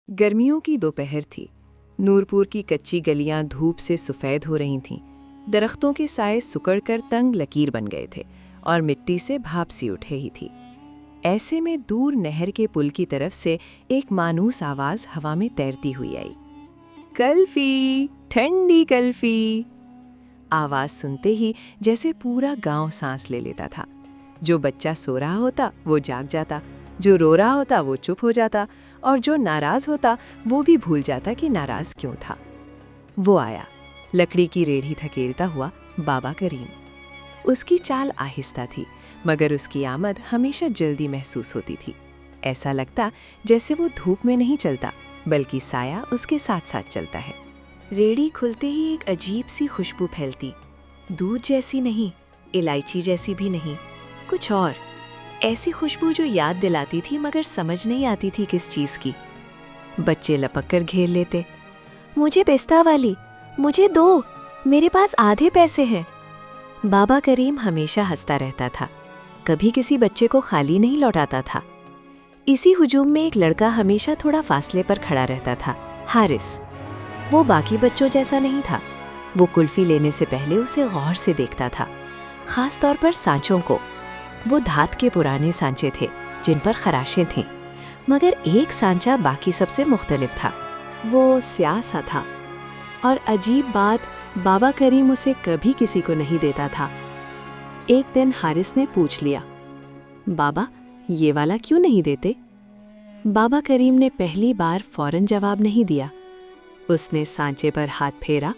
गर्मियों की दोपहर थी। नूरपुर की कच्ची गलियां धूप से सफ़ेद हो रही थीं। दरख्तों के साए सिकुड़कर तंग लकीर बन गए थे और मिट्टी से भाप सी उठ रही थी। ऐसे में दूर नहर के पुल की तरफ से एक मानूस आवाज़ हवा में तैरती हुई आई। कल्फ़ी, ठंडी कल्फ़ी। आवाज़ सुनते ही जैसे पूरा गांव सांस ले लेता था। जो बच्चा सो रहा होता वो जाग जाता, जो रो रहा होता वो चुप हो जाता, और जो नाराज़ होता वो भी भूल जाता कि नाराज़ क्यों था। वो आया, लकड़ी की रेढ़ी धकेलता हुआ, बाबा करीम। उसकी चाल आहिस्ता थी, मगर उसकी आमद हमेशा जल्दी महसूस होती थी। ऐसा लगता जैसे वो धूप में नहीं चलता, बल्कि साया उसके साथ साथ चलता है। रेड़ी खुलते ही एक अजीब सी खुशबू फैलती, दूध जैसी नहीं, इलायची जैसी भी नहीं, कुछ और। ऐसी खुशबू जो याद दिलाती थी मगर समझ नहीं आती थी किस चीज़ की। बच्चे लपक कर घेर लेते, मुझे पिस्ता वाली, मुझे दो, मेरे पास आधे पैसे हैं। बाबा करीम हमेशा हंसता रहता था, कभी किसी बच्चे को खाली नहीं लौटाता था। इसी हुजूम में एक लड़का हमेशा थोड़ा फासले पर खड़ा रहता था, हारिस। वो बाकी बच्चों जैसा नहीं था। वो कुल्फी लेने से पहले उसे गौर से देखता था, खास तौर पर सांचों को। वो धात के पुराने सांचे थे जिन पर खराशें थीं, मगर एक सांचा बाकी सबसे मुख्तलिफ था। वो स्याह सा था, और अजीब बात, बाबा करीम उसे कभी किसी को नहीं देता था। एक दिन हारिस ने पूछ लिया, बाबा ये वाला क्यों नहीं देते? बाबा करीम ने पहली बार फौरन जवाब नहीं दिया। उसने सांचे पर हाथ फेरा,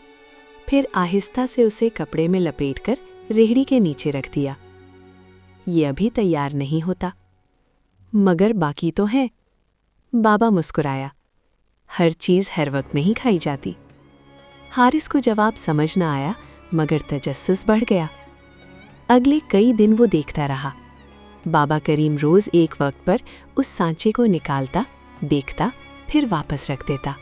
फिर आहिस्ता से उसे कपड़े में लपेटकर रेहड़ी के नीचे रख दिया। ये अभी तैयार नहीं होता। मगर बाकी तो है। बाबा मुस्कुराया, हर चीज़ हर वक्त नहीं खाई जाती। हारिस को जवाब समझ न आया, मगर तजस्सुस बढ़ गया। अगले कई दिन वो देखता रहा। बाबा करीम रोज़ एक वक्त पर उस सांचे को निकालता, देखता, फिर वापस रख देता,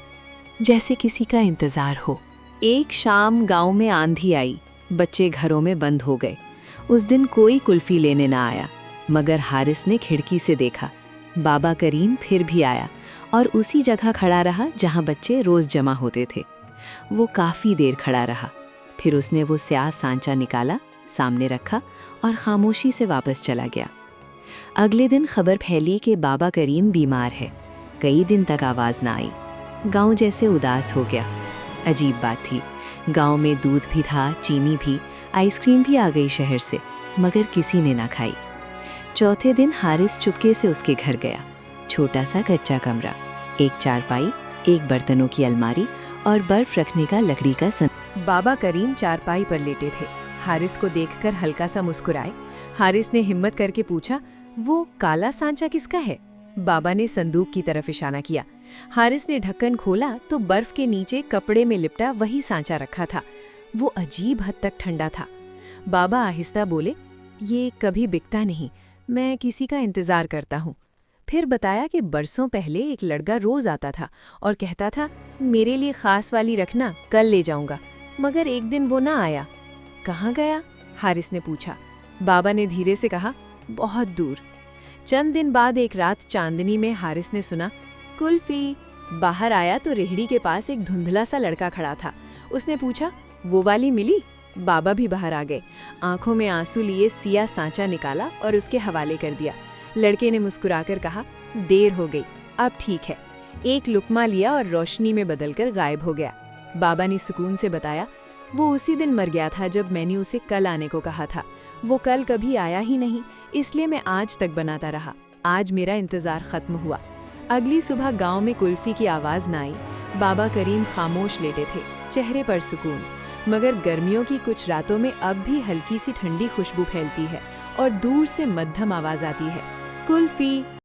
जैसे किसी का इंतज़ार हो। एक शाम गांव में आंधी आई, बच्चे घरों में बंद हो गए। उस दिन कोई कुल्फ़ी लेने ना आया, मगर हारिस ने खिड़की से देखा, बाबा करीम फिर भी आया और उसी जगह खड़ा रहा जहां बच्चे रोज़ जमा होते थे। वो काफ़ी देर खड़ा रहा, फिर उसने वो स्याह सांचा निकाला, सामने रखा और खामोशी से वापस चला गया। अगले दिन खबर फैली कि बाबा करीम बीमार है। कई दिन तक आवाज़ ना आई। गांव जैसे उदास हो गया। अजीब बात थी, गांव में दूध भी था, चीनी भी, आइसक्रीम भी आ गई शहर से, मगर किसी ने ना खाई। चौथे दिन हारिस चुपके से उसके घर गया। छोटा सा कच्चा कमरा, एक चारपाई, एक बर्तनों की अलमारी और बर्फ रखने का लकड़ी का बाबा करीम चारपाई पर लेटे थे। हारिस को देखकर हल्का सा मुस्कुराए। हारिस ने हिम्मत करके पूछा, वो काला सांचा किसका है? बाबा ने संदूक की तरफ इशारा किया। हारिस ने ढक्कन खोला तो बर्फ के नीचे कपड़े में लिपटा वही सांचा रखा था। वो अजीब हद तक ठंडा था। बाबा आहिस्ता बोले, ये कभी बिकता नहीं, मैं किसी का इंतज़ार करता हूँ। फिर बताया कि बरसों पहले एक लड़का रोज़ आता था और कहता था, मेरे लिए ख़ास वाली रखना, कल ले जाऊँगा। मगर एक दिन वो ना आया। कहाँ गया? हारिस ने पूछा। बाबा ने धीरे से कहा, बहुत दूर। चंद दिन बाद एक रात चांदनी में हारिस ने सुना, कुल्फ़ी। बाहर आया तो रेहड़ी के पास एक धुंधला सा लड़का खड़ा था। उसने पूछा, वो वाली मिली? बाबा भी बाहर आ गए। आंखों में आंसू लिए सिया सांचा निकाला और उसके हवाले कर दिया। लड़के ने मुस्कुराकर कहा, देर हो गई, अब ठीक है। एक लुकमा लिया और रोशनी में बदलकर गायब हो गया। बाबा ने सुकून से बताया, वो उसी दिन मर गया था जब मैंने उसे कल आने को कहा था। वो कल कभी आया ही नहीं, इसलिए मैं आज तक बनाता रहा। आज मेरा इंतज़ार ख़त्म हुआ। अगली सुबह गांव में कुल्फ़ी की आवाज़ न आई। बाबा करीम खामोश लेटे थे, चेहरे पर सुकून। मगर गर्मियों की कुछ रातों में अब भी हल्की सी ठंडी खुशबू फैलती है और दूर से मध्यम आवाज़ आती है, कुल्फ़ी।